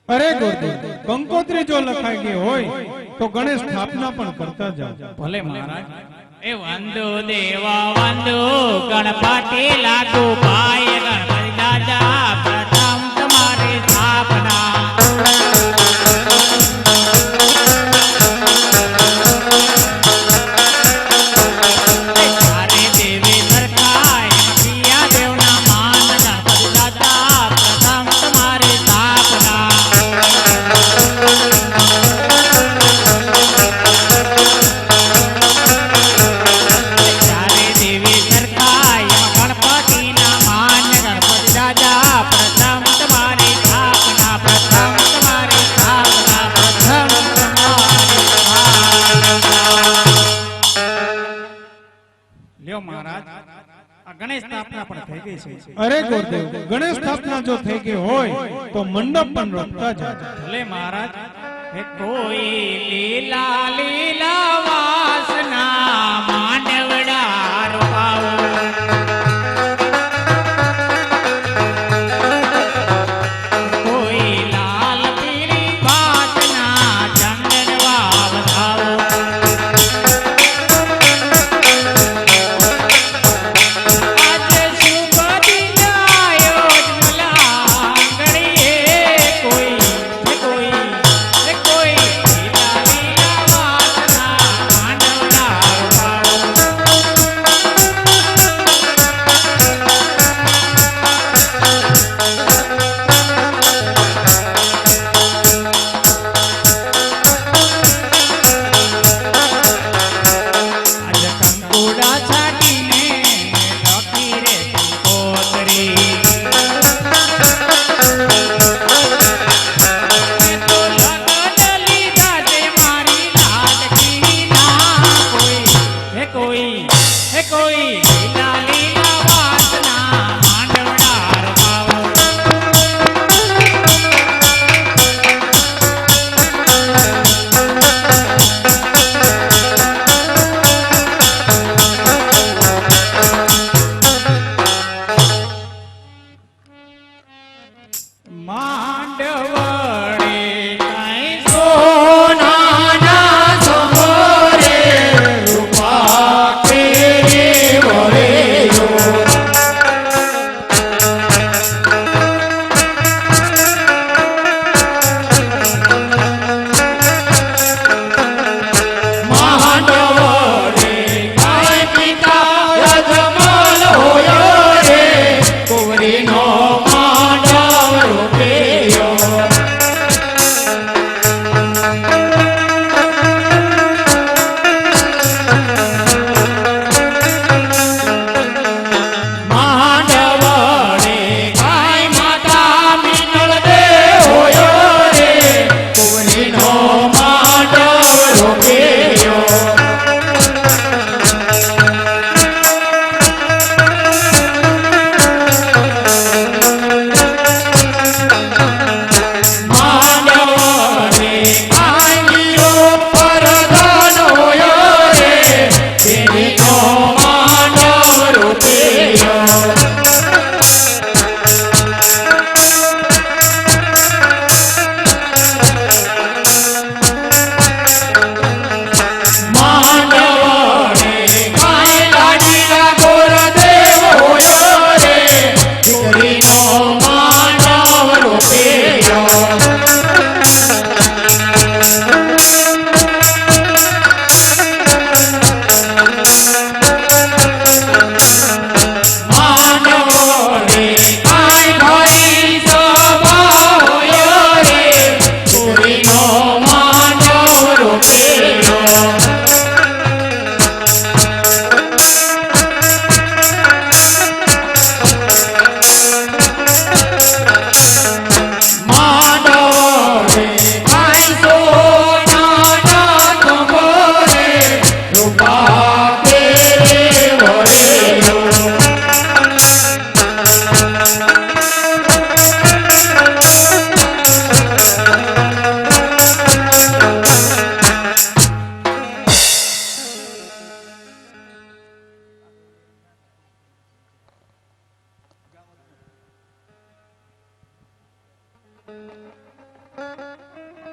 अरे गुरुदेव, कंकोत्री जो लखाई गई होय तो गणेश स्थापना पण करता जाओ। भले महाराज। ए वंदो देवा वंदो गणपति लागू पाए गणपति राजा प्रथम तुम्हारी स्थापना। गणेश स्थापना पण થઈ ગઈ છે। अरे गुरुदेव, गणेश स्थापना जो થઈ ગઈ હોય તો મંડપ પણ રખતા જાઓ। ભલે મહારાજ। હે કોઈ લીલા લીલા વાસના માનવડા રૂપાવો કોઈ લાલ પીળી વાસના ચંદન વાવધાવો no,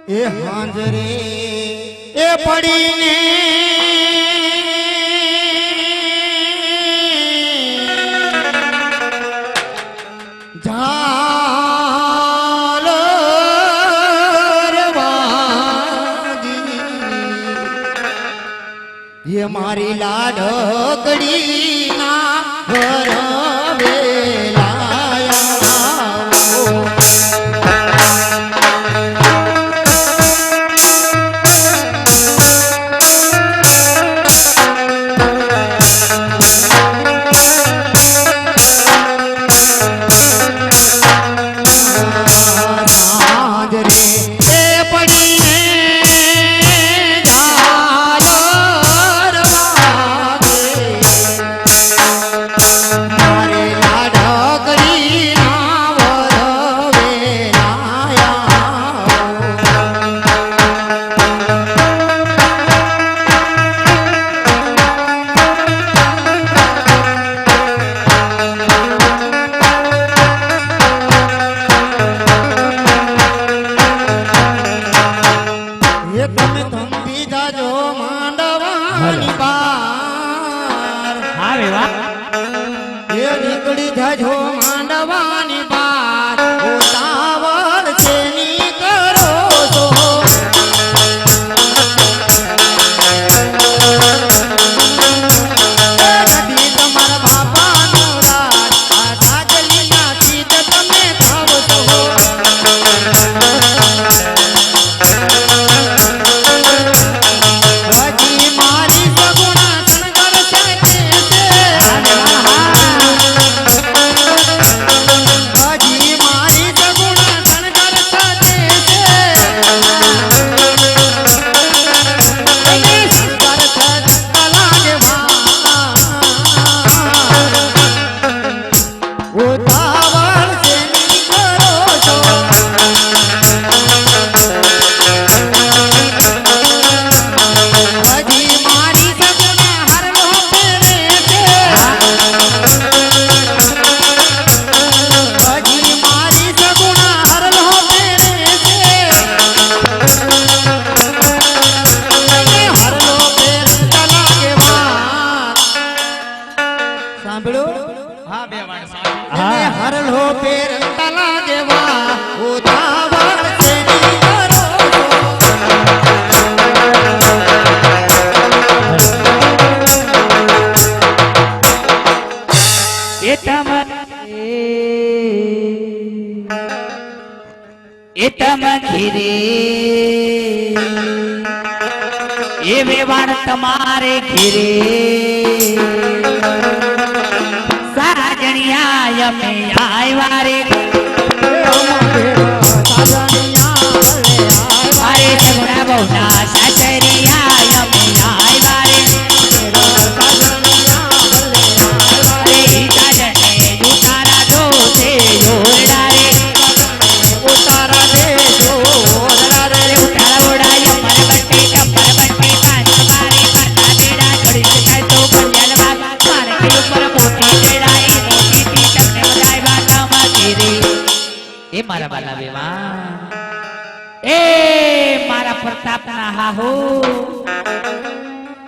એ હાંજરે એ પડીને ये मारी लाडकड़ी ना घर નીકળી જજો માંડવાની બાર ઉતાવળ છે ની કરો છો નદી તમારા બાપાનું રાજ આ સાગલીના ચીજ તમે ખાવ છો હજી મારી સગુણા શણગર છે હરલો પેર તલા જેવા ઉતાવળ છે ની કરો ઘીરે એ વેવાણ તમારે ઘીરે સાજણિયા અમે આવ્યા રે અરે સગુણા બહુના સાસરિયા અમે આવ્યા રે સાજણે ઉતારા દો છે જોરડા રે ઉતારા દે જોરડા રે ઉતારા ઓડાય મર બટ્ટી કપર બટ્ટી પાંચ મારી પાટા બેડા ઘડી શકાય તો કલ્યાણ બાગ મારે કે ઉપર મોટી બેડા એ મારા બાલા બેવા એ મારા પ્રતાપના હાહો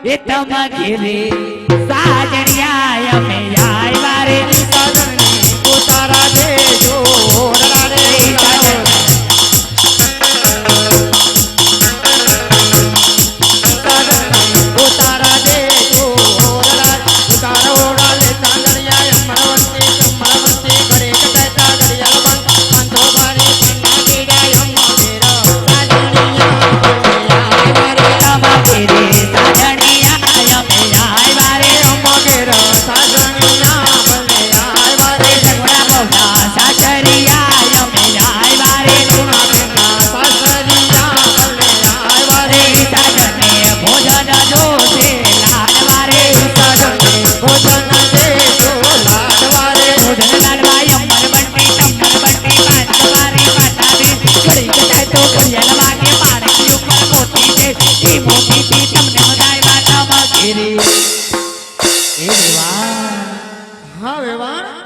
એ તમ ઘેરે સાજણિયા અમે આવ્યા રે સાજણી ઉતારા દે જોરડા રે ઉતારા દે જોરડા ઉતારા ઓડા લે સાજણિયા મરવંતી મરવંતી ઘરે કહેતા ઘડિયાળ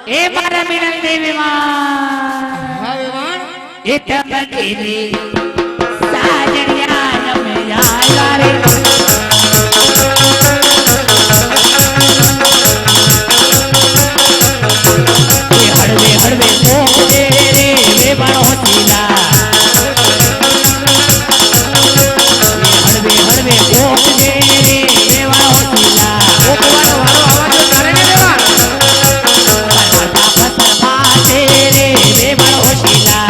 એ મારા વિનંતી વિમાન એ તમ ઘેરે સાજણિયા અમે આવ્યા રે હળવે હળવે પોકે રે વેવાણો ઢીલા હળવે હળવે પોકે રે વેવાણો ઢીલા પોકવાનો વારો આવાજો તારે ને વેવાણ પથર પાસે રે વેવાણો ઢીલા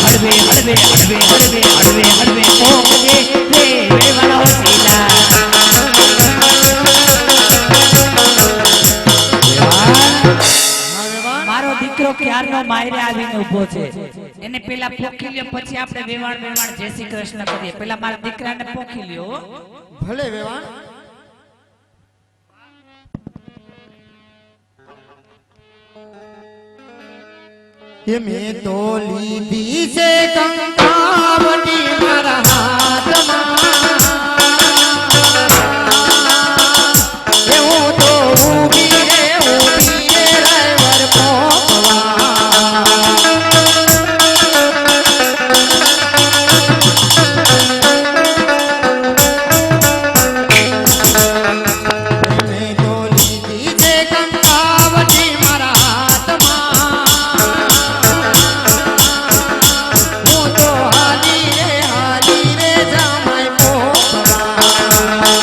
હળવે હળવે હળવે હળવે હળવે હળવે પોકે રે વેવાણો ઢીલા મારો દીકરો ક્યારનો માયરે આવીને ઊભો છે એને પેલા પોખી લ્યો પછી આપણે વેવાણ વેવાણ જય શ્રી કૃષ્ણ કરીએ પેલા મારા દીકરાને પોખી લ્યો હો. ભલે વેવાણ કે મેં તો લીધી છે કંકાવટી મારા હાથમાં એવું તો ઊભી રે ડ્રાઈવર પોકવા મેં તો લીધી છે કંકાવટી મારા હાથમાં હું તો હાલી રે જામાઈ પોકવા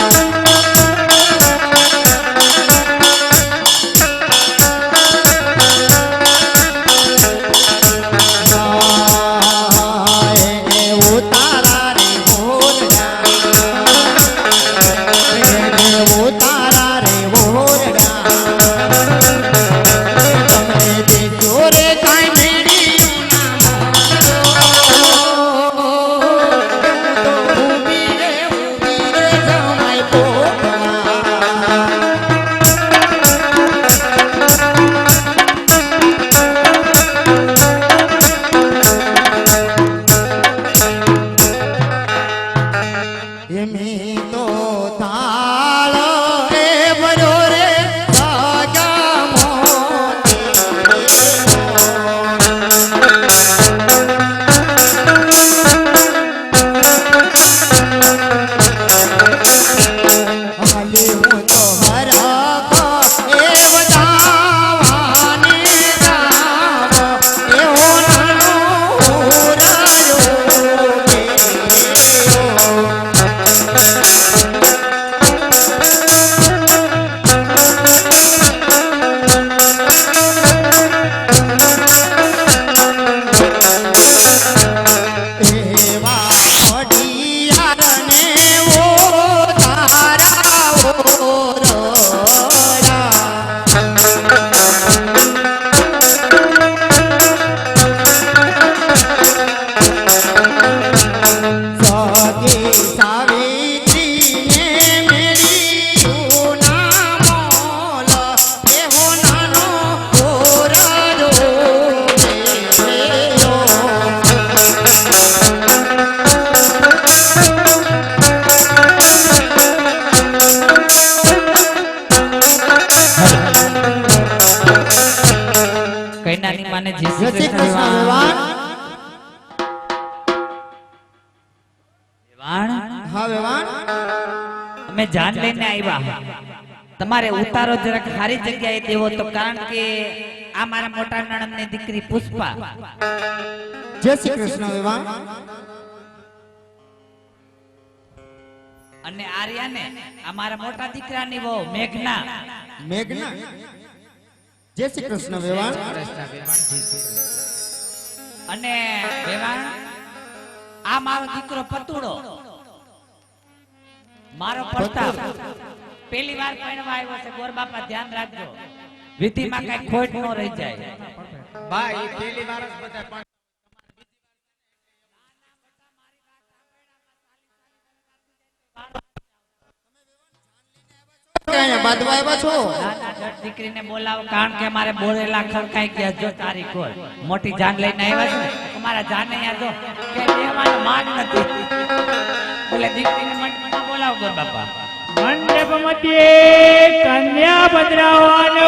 ઉતારા રે ઉતારા રે તમે દેજો રે કાંઈ ઊભી રે જમાઈ પોકવા એમી તો તાળ એ ભરો રે સાગા હાલે હું તો હરખ એ બધાવાને ગાવ એવો નાનો રાયો એવા પડિયારને ઓ તારા ઓરડા સગી સાવિત્રીને મેરી જૂના મોલ એવો નાનો ઓરડો મેલ્યો. કૈનાની માને જય જય શ્રી શ્રી કૃષ્ણ કૃષ્ણ વેવાણ વેવાણ હા વેવાણ અમે જાન લઈને આવ્યા તમારે ઉતારો જરાક સારી જગ્યાએ દેવો તો કારણ કે આ મારા મોટા નણંદની દીકરી પુષ્પા જય શ્રી કૃષ્ણ વેવાણ અને આર્યાને આ મારા મોટા દીકરાની વહુ મેઘના મેઘના જય શ્રી કૃષ્ણ વેવાણ અને વેવાણ આ મારો દીકરો પતુડો મારો પ્રતાપ પહેલી વાર પરણવા આવ્યો છે ગોરબાપા ધ્યાન રાખજો વિધિમાં કઈ ખોટ ન રહી જાય ભાઈ પેલી વાર જ બધા ક્યાં બાદવા આવ્યા છો નાના જટ દીકરીને બોલાવો કારણ કે અમારે બોરેલા ખડકાઈ ગયા જો તારી કોલ મોટી જાન લઈને આવ્યા છે અમારા જાને યાર જો કે બેવાનો માન નથી બોલે દીકરીને મંડપમાં બોલાવો ગોરબાપા મંડપ મધ્યે કન્યા પધરાવવાનો